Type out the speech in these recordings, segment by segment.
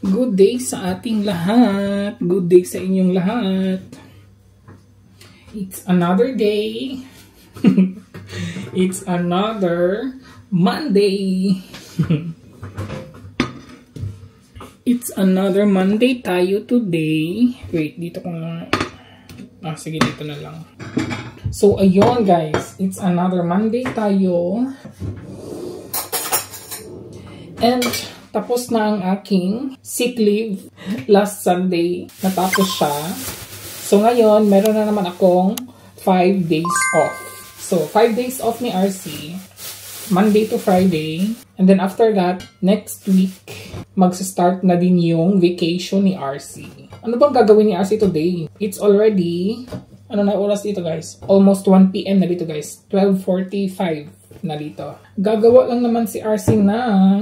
Good day sa ating lahat. Good day sa inyong lahat. It's another day. It's another Monday. It's another Monday tayo today. Wait, dito ko na. Sige, dito na lang. So, ayun guys. It's another Monday tayo. And tapos na ang aking sick leave last Sunday. Natapos siya. So ngayon, meron na naman akong 5 days off. So 5 days off ni RC. Monday to Friday. And then after that, next week, magsa-start na din yung vacation ni RC. Ano bang gagawin ni RC today? It's already, ano na oras dito guys? Almost 1 PM na dito guys. 12:45. Na dito. Gagawa lang naman si RC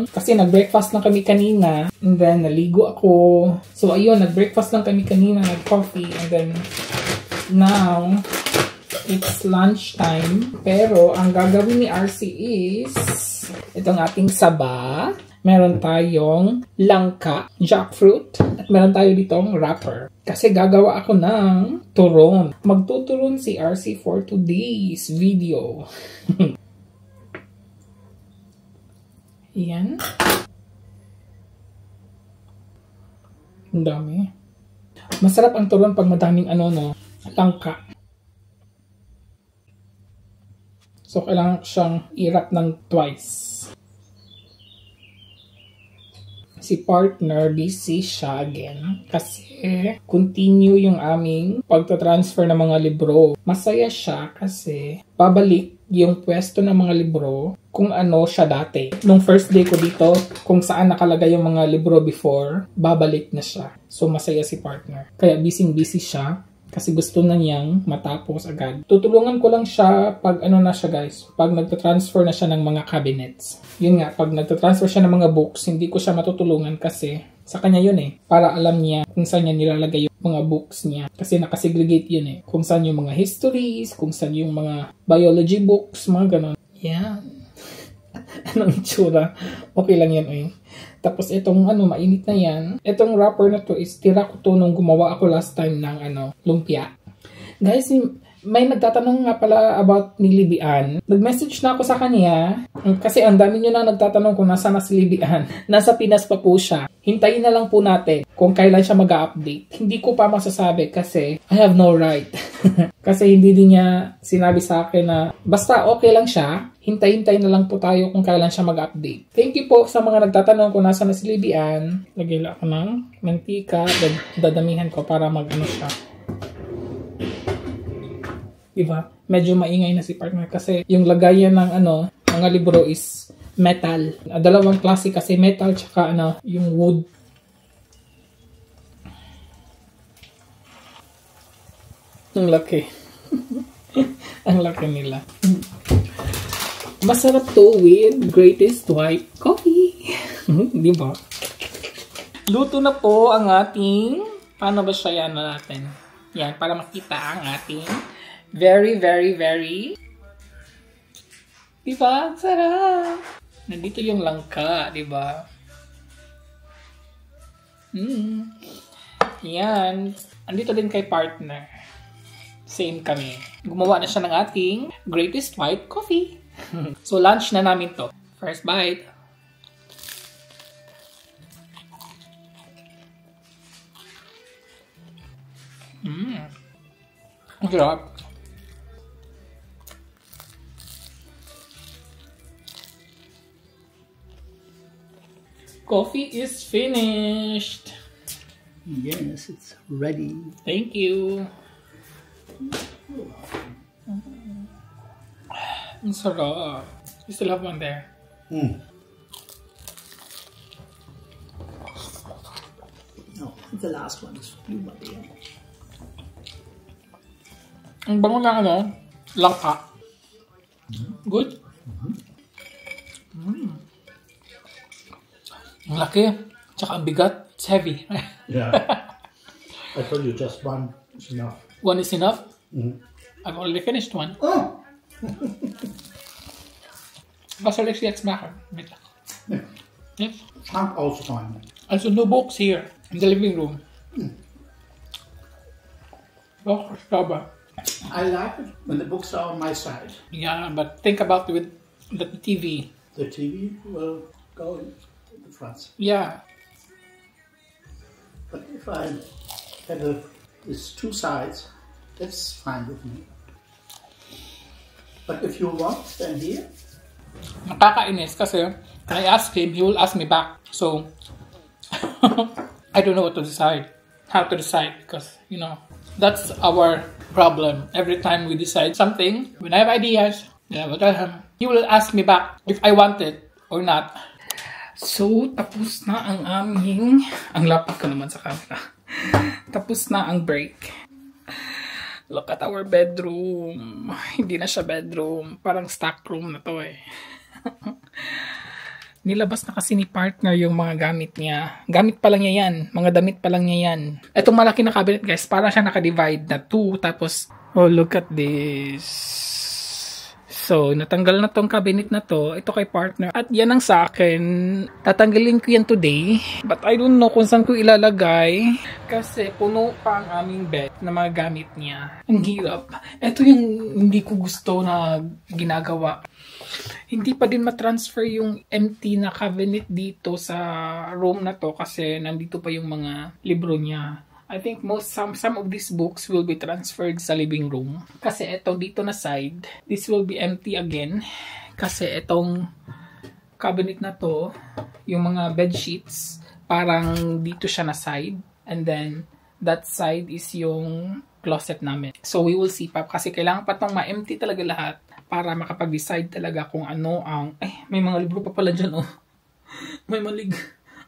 kasi nag-breakfast lang kami kanina and then naligo ako. So ayun, nag-breakfast lang kami kanina, nag-coffee and then now it's lunchtime. Pero ang gagawin ni RC is itong ating saba. Meron tayong langka, jackfruit, at meron tayo ditong wrapper. Kasi gagawa ako ng turon. Magtuturon si RC for today's video. Yan. Ang dami. Masarap ang turon pag madaming langka. So, kailangan siyang i-wrap ng twice. Si partner, busy siya again. Kasi, continue yung aming pagtatransfer ng mga libro. Masaya siya kasi babalik yung pwesto ng mga libro kung ano siya dati. Nung first day ko dito, kung saan nakalagay yung mga libro before, babalik na siya. So, masaya si partner. Kaya busy siya kasi gusto na niyang matapos agad. Tutulungan ko lang siya pag na siya guys, pag nagtatransfer na siya ng mga cabinets. Yun nga, pag nagtatransfer siya ng mga books, hindi ko siya matutulungan kasi sa kanya yun para alam niya kung saan niya nilalagay yung mga books niya. Kasi nakasegregate yun kung saan yung mga histories, kung saan yung mga biology books, mga ganon. Yan. Anong itsura? Okay lang yan Tapos itong mainit na yan. Itong wrapper na to is tira ko to nung gumawa ako last time ng lumpia. Guys, may nagtatanong nga pala about ni Libian. Nag-message na ako sa kanya kasi ang dami nyo na nagtatanong kung nasa na si Libian. Nasa Pinas pa po siya. Hintayin na lang po natin kung kailan siya mag-update. Hindi ko pa masasabi kasi I have no right. Kasi hindi din niya sinabi sa akin na basta okay lang siya. Hintay-hintay na lang po tayo kung kailan siya mag-update. Thank you po sa mga nagtatanong kung nasa na si Libian. Lagay lang ako ng mantika. Dadamihan ko para siya. Diba? Medyo maingay na si partner kasi yung lagayan ng mga libro is metal. Dalawang klase kasi metal tsaka yung wood. Ang laki. Ang laki nila. Masarap to with Greatest White Coffee. Diba? Luto na po ang ating, paano ba siya natin? Yan, para makita ang ating very, very, very, diba? Sarap! Nandito yung langka, diba? Yan. Andito din kay partner. Same kami. Gumawa na siya ng ating Greatest White Coffee. So, lunch na namin to. First bite. Ang sarap. Coffee is finished. Yes, it's ready. Thank you. Ang sarap. You still have one there. No, the last one is blue buddy. Ang bango na langka. Good? Ang laki. Tsaka ang bigat. It's heavy. Yeah. I told you just one is enough. One is enough? I've already finished one. Oh! Was soll ich jetzt machen? Bitte. Yeah. Yes? Chunk also fine. Also, no books here in the living room. Oh, Baba. I like it when the books are on my side. Yeah, but think about with the TV. The TV will go in the front. Yeah. But if I have these two sides, that's fine with me. But if you want, then here. Nakakainis kasi when I ask him, he will ask me back. So, I don't know what to decide. How to decide because, you know, that's our problem. Every time we decide something, when I have ideas, he will ask me back if I want it or not. So, tapos na ang aming... Ang lapit ko naman sa camera. Tapos na ang break. Look at our bedroom. Hindi na siya bedroom. Parang stock room na to eh. Nilabas na kasi ni partner yung mga gamit niya. Gamit pa lang niya yan. Mga damit pa lang niya yan. Itong malaki na cabinet guys, parang siya naka-divide na 2. Tapos, oh look at this. So, natanggal na tong cabinet na to. Ito kay partner. At yan ang sa akin. Tatanggalin ko yan today. But I don't know kung saan ko ilalagay. Kasi puno pa ang aming bed na mga gamit niya. Ang hirap. Ito yung hindi ko gusto na ginagawa. Hindi pa din matransfer yung empty na cabinet dito sa room na to. Kasi nandito pa yung mga libro niya. I think some of these books will be transferred sa living room. Kasi etong dito na side, this will be empty again. Kasi etong cabinet na to, yung mga bed sheets, parang dito siya na side. And then, that side is yung closet namin. So, we will see pa. Kasi kailangan pa itong ma-empty talaga lahat para makapag-decide talaga kung ano ang... Ay, may mga libro pa pala dyan, oh. May malig.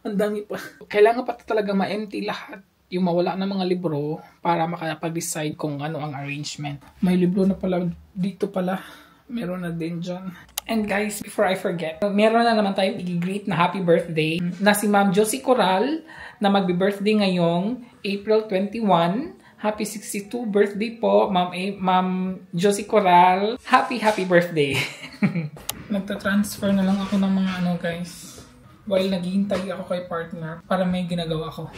Ang dami pa. Kailangan pa talaga ma-empty lahat. Yung mawala ng mga libro para makapag-decide kung ano ang arrangement. May libro na pala dito pala. Meron na din dyan. And guys, before I forget, meron na naman tayong i-greet na happy birthday na si Ma'am Josie Coral na magbi-birthday ngayong April 21. Happy 62 birthday po, Ma'am Josie Coral. Happy birthday. Nagta-transfer na lang ako ng mga ano guys. While naghihintay ako kay partner para may ginagawa ko.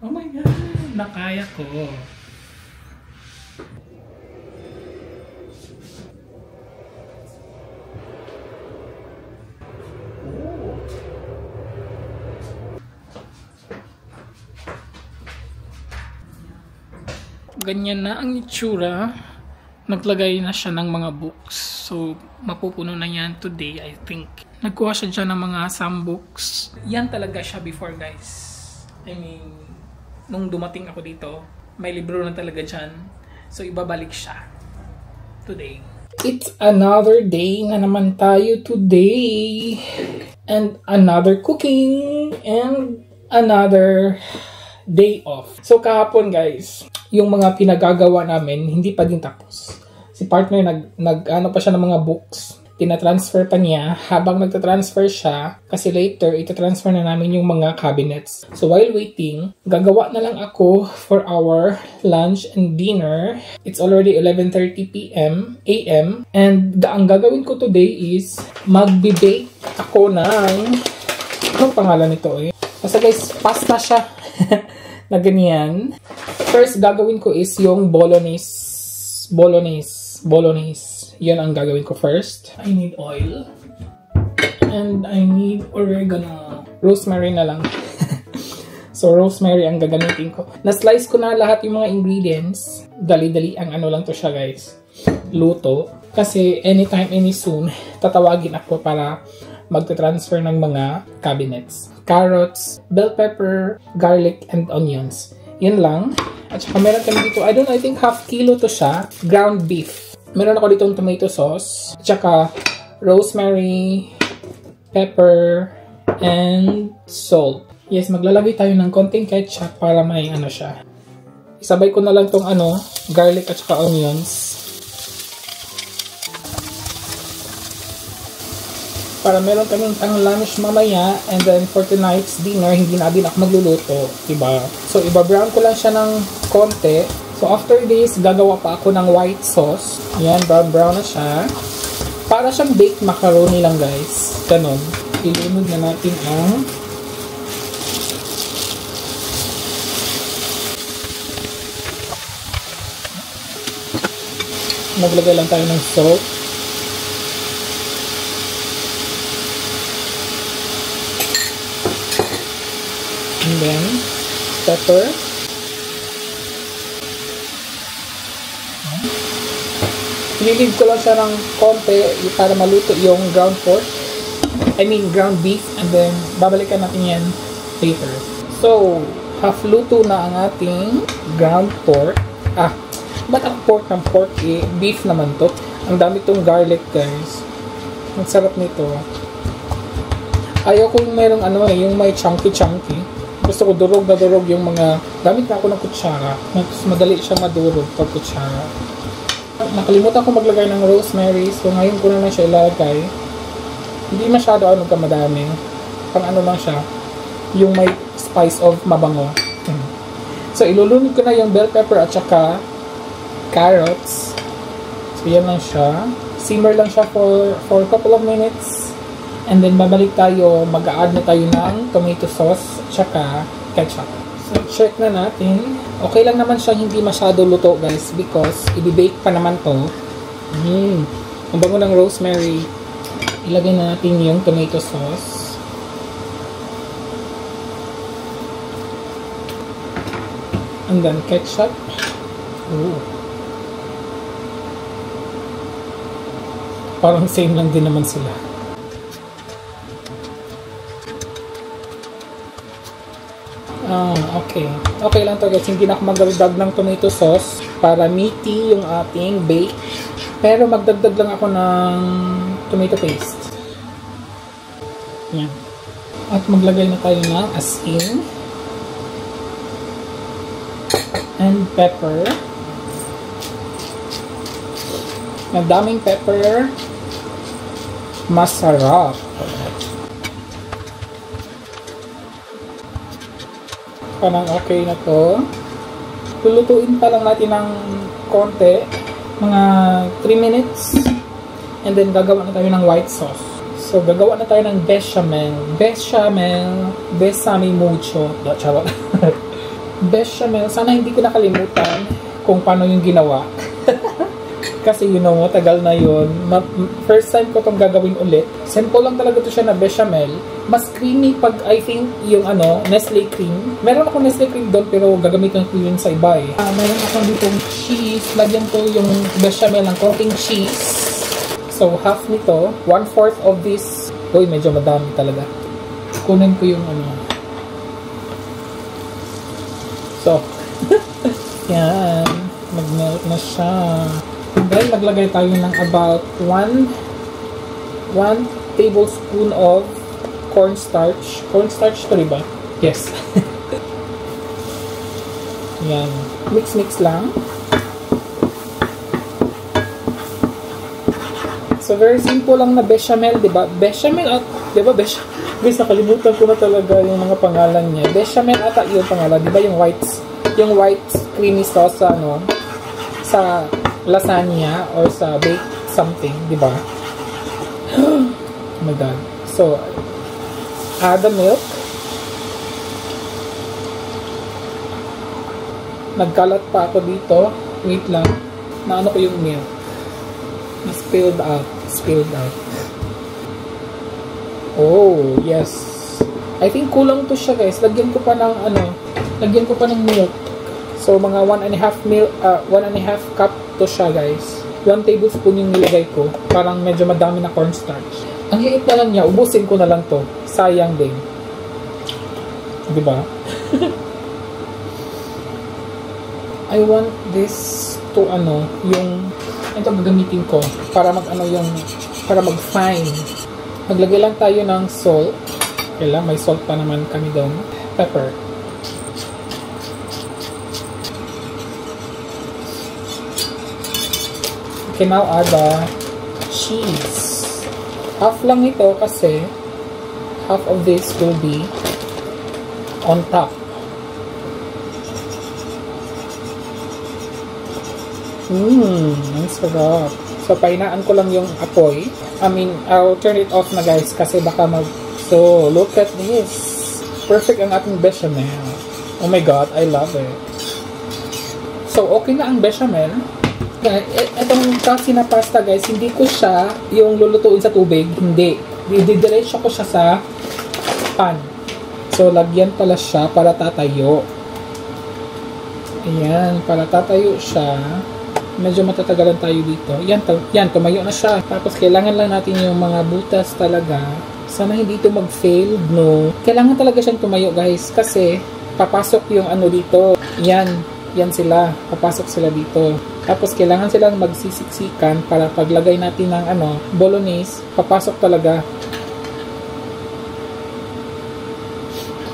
Oh my God! Nakaya ko. Ganyan na ang itsura. Naglagay na siya ng mga books. So, mapupuno na yan today, I think. Nagkuha siya dyan ng mga some books. Yan talaga siya before, guys. I mean... Nung dumating ako dito, may libro na talaga dyan. So, ibabalik siya today. It's another day na naman tayo today. And another cooking. And another day off. So, kahapon guys, yung mga pinagagawa namin, hindi pa din tapos. Si partner, nag-ano pa siya ng mga books. Tina-transfer pa niya habang nagta-transfer siya kasi later ita-transfer na namin yung mga cabinets. So while waiting, gagawa na lang ako for our lunch and dinner. It's already 11:30 p.m. a.m. and ang gagawin ko today is magbe-bake ako ng anong pangalan nito eh? Basta guys, pasta siya na ganyan. First gagawin ko is yung bolognese. Yan ang gagawin ko first. I need oil. And I need oregano. Rosemary na lang. So, rosemary ang gagamitin ko. Na-slice ko na lahat yung mga ingredients. Dali-dali ang ano lang to siya, guys. Luto. Kasi anytime, any soon, tatawagin ako para magta-transfer ng mga cabinets. Carrots, bell pepper, garlic, and onions. Yun lang. At saka meron kami dito, I think half kilo to siya. Ground beef. Meron ako ditong tomato sauce, tsaka rosemary, pepper, and salt. Yes, maglalagay tayo ng konting ketchup para may ano siya. Isabay ko na lang tong ano, garlic at saka onions. Para meron kaming pang lunch mamaya, and then for tonight's dinner, hindi na din ako magluluto, diba? So, iba-brown ko lang siya ng konti. So, after this, gagawa pa ako ng white sauce. Ayan, brown na siya. Para siyang baked macaroni lang guys. Ganon. Ilunod na natin ang maglagay lang tayo ng salt. And then, pepper. Ililid ko lang siya ng konti para maluto yung ground pork. I mean, ground beef. And then, babalikan natin yan later. So, half luto na ang ating ground pork. Ba't ang pork ng pork eh? Beef naman to. Ang dami tong garlic guys. Ang sarap nito. Ayaw ko yung merong yung may chunky. Gusto ko durog na durog yung mga... Gamit na ako ng kutsara. Mas madali siya madurog pag kutsara. Nakalimutan ko maglagay ng rosemary. So ngayon ko na lang siya ilagay. Hindi masyado kamadami. Pang lang siya. Yung may spice of mabango. So ilulunod ko na yung bell pepper at saka carrots. So yan lang siya. Simmer lang siya for a couple of minutes. And then babalik tayo. Mag-a-add na tayo ng tomato sauce at saka ketchup. So check na natin. Okay lang naman siya hindi masyado luto guys because i-bake pa naman to. Ang bango ng rosemary. Ilagay na natin yung tomato sauce. And then ketchup. Ooh. Parang same lang din naman sila. Okay. Okay lang to guys. Hindi na ako magdagdag ng tomato sauce para meaty yung ating bake. Pero magdagdag lang ako ng tomato paste. Yan. At maglagay na tayo ng asin. And pepper. Madaming pepper. Masarap. Parang okay na to. Lulutuin pa lang natin ng konti. Mga 3 minutes. And then gagawa na tayo ng white sauce. So gagawa na tayo ng bechamel. Besame mucho. Charot. Bechamel. Sana hindi ko nakalimutan kung paano yung ginawa. Kasi tagal na yun. First time ko itong gagawin ulit. Simple lang talaga to siya na bechamel. Mas creamy pag I think yung Nestle cream. Meron ako Nestle cream doon pero gagamitin ko yun sa iba eh. Meron ako ditong cheese. Lagyan ko yung bechamel ng konting cheese. So half nito. 1/4 of this. Uy, medyo madami talaga. Kunin ko yung So, yan. Mag-melt na siya. Then, maglagay tayo ng about 1 tablespoon of cornstarch. Cornstarch to ba? Yes. Yan. Mix lang. So, very simple lang na bechamel, diba? Bechamel at, diba, bechamel? Guys, nakalimutan ko na talaga yung mga pangalan niya. Bechamel ata yung pangalan. Diba yung white creamy sauce sa, sa lasagna or sa baked something, diba? Oh my god. So, add the milk. Nagkalat pa ako dito. Wait lang. Naano ko yung milk. Spilled out. Oh, yes. I think kulang to siya, guys. Lagyan ko pa ng milk. So, mga 1.5 cup to siya, guys. 1 tablespoon yung nilagay ko. Parang medyo madami na cornstarch. Ang liit na lang niya. Ubusin ko na lang to. Sayang din. Diba? I want this to ito gagamitin ko para para mag-fine. Maglagay lang tayo ng salt. Kailan, may salt pa naman kami doon. Pepper. Okay, now add the cheese. Half lang ito kasi half of this will be on top. Ang sarap. So, So, painaan ko lang yung apoy. I'll turn it off na guys kasi baka So, look at this. Perfect ang ating bechamel. Oh my God, I love it. So, okay na ang bechamel. Itong kasi na pasta guys, hindi ko siya yung lulutuin sa tubig. Hindi. Didiretso ko siya sa pan. So, lagyan pala siya para tatayo. Ayan, para tatayo siya. Medyo matatagalan tayo dito. Yan, tumayo na siya. Tapos, kailangan lang natin yung mga butas talaga. Sana hindi ito mag-fail, no? Kailangan talaga siyang tumayo, guys. Kasi, papasok yung ano dito. Yan sila. Papasok sila dito. Tapos, kailangan silang magsisiksikan para paglagay natin ng bolognese, papasok talaga.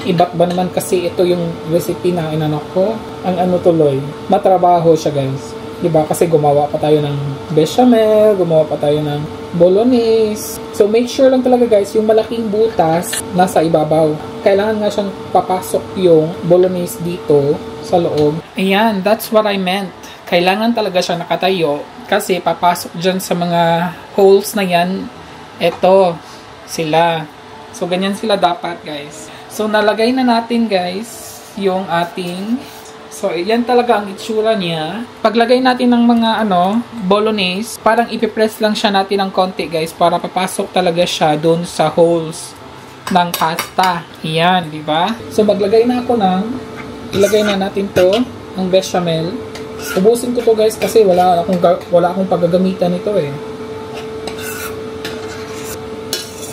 Iba't ba naman kasi ito yung recipe na inano ko? Ang tuloy, matrabaho siya guys. Diba? Kasi gumawa pa tayo ng bechamel, gumawa pa tayo ng bolognese. So make sure lang talaga guys, yung malaking butas nasa ibabaw. Kailangan nga siyang papasok yung bolognese dito sa loob. Ayan, that's what I meant. Kailangan talaga siya nakatayo kasi papasok dyan sa mga holes na yan. Eto, sila. So ganyan sila dapat guys. So, nalagay na natin, guys, yung ating... So, yan talaga ang itsura niya. Paglagay natin ng mga, bolognese, parang ipipress lang siya natin ng konti, guys, para papasok talaga siya doon sa holes ng pasta. Yan, di ba? So, maglagay na ako ilagay na natin to, ang bechamel. Ubusin ko to, guys, kasi wala akong paggagamitan nito, eh.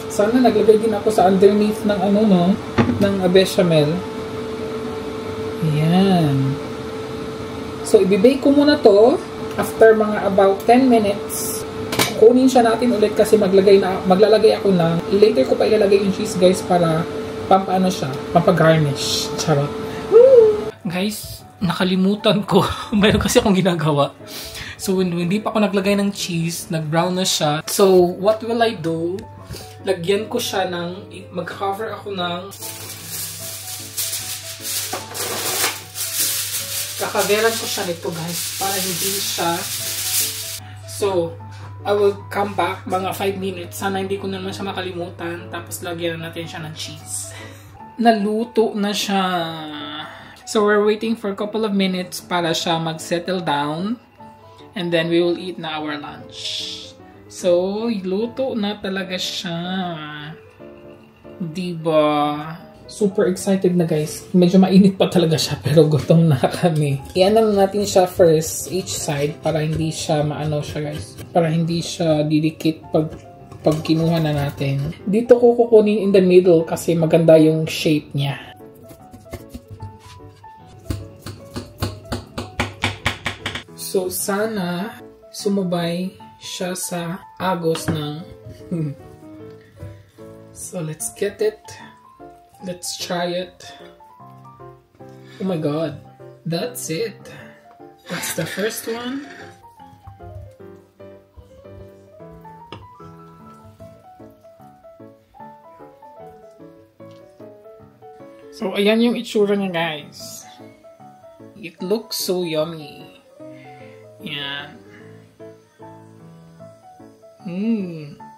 Sana naglagay din ako sa underneath ng ng bechamel. Ayan. So, ibibake ko muna to. After mga about 10 minutes, kukunin siya natin ulit kasi maglalagay ako later ko pa ilalagay yung cheese guys para pampagarnish. Charot. Woo! Guys, nakalimutan ko. Mayroon kasi akong ginagawa. So, hindi pa ako naglagay ng cheese, nag-brown na siya. So, what will I do? Lagyan ko siya mag-cover ako kakaveran ko siya nito guys, para hindi siya. So, I will come back mga 5 minutes. Sana hindi ko naman siya makalimutan. Tapos lagyan natin siya ng cheese. Naluto na siya. So, we're waiting for a couple of minutes para siya mag-settle down. And then, we will eat na our lunch. So, luto na talaga siya. Diba? Super excited na guys. Medyo mainit pa talaga siya pero gutom na kami. I-ano natin siya first, each side, para hindi siya guys. Para hindi siya didikit pag kinuha na natin. Dito ko kukunin in the middle kasi maganda yung shape niya. So, sana sumubay siya sa agos ng... So, let's get it. Let's try it. Oh my God. That's it. That's the first one. So, ayan yung itsura niya, guys. It looks so yummy. Yan.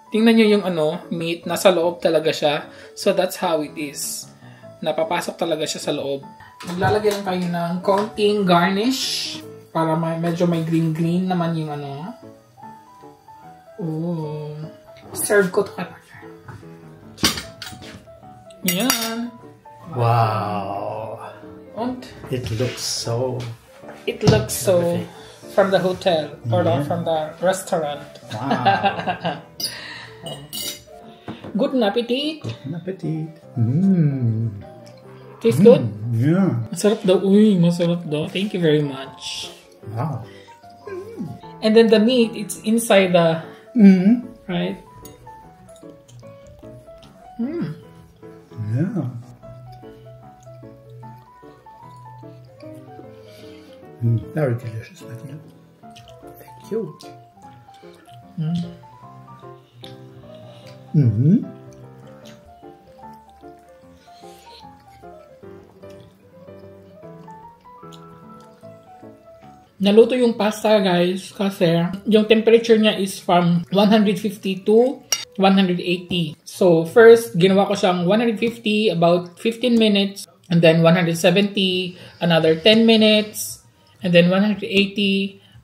Tingnan nyo yung meat. Nasa loob talaga siya. So, that's how it is. Napapasok talaga siya sa loob. Maglalagay lang tayo ng konting garnish. Para medyo may green-green naman yung Oh. Serve ko to ka. Yan. Wow. And it looks so from the hotel or from the restaurant. Wow. Good appetit. Good appetit. Tastes good? Yeah. Masarap daw. Uy, masarap daw. Thank you very much. Wow. And then the meat, it's inside the... Right? Yeah. Very delicious, Matthew. Thank you. naluto yung pasta, guys, kasi yung temperature niya is from 150 to 180. So, first, ginawa ko siyang 150, about 15 minutes, and then 170, another 10 minutes, and then 180,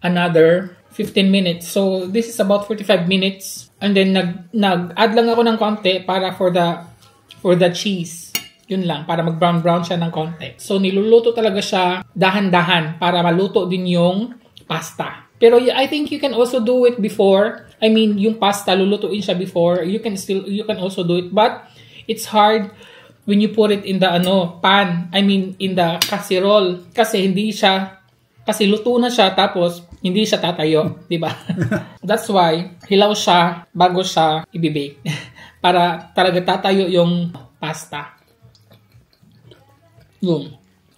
another 15 minutes. So, this is about 45 minutes. And then, nag-add lang ako ng konti para for the cheese. Yun lang, para mag-brown-brown siya ng konti. So, niluluto talaga siya dahan-dahan para maluto din yung pasta. Pero I think you can also do it before. I mean, yung pasta, lulutuin siya before. You can also do it. But, it's hard when you put it in the pan. I mean, in the casserole. Kasi luto na siya, tapos hindi siya tatayo. Diba? That's why, hilaw siya bago siya ibibake. Para talaga tatayo yung pasta.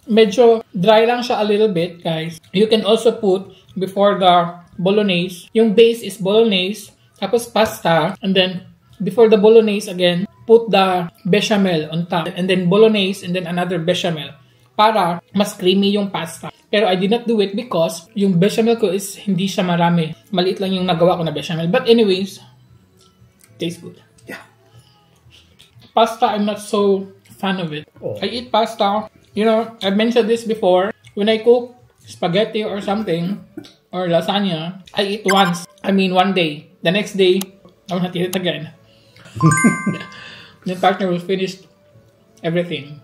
Medyo dry lang siya a little bit, guys. You can also put before the bolognese. Yung base is bolognese, tapos pasta, and then before the bolognese again, put the bechamel on top, and then bolognese, and then another bechamel para mas creamy yung pasta. Pero I did not do it because yung bechamel ko is hindi siya marami. Maliit lang yung nagawa ko na bechamel. But anyways, tastes good. Yeah. Pasta, I'm not so fan of it. I eat pasta. You know, I've mentioned this before. When I cook spaghetti or something, or lasagna, I eat once. I mean, one day. The next day, I will not eat it again. The partner will finish everything.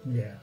Yeah.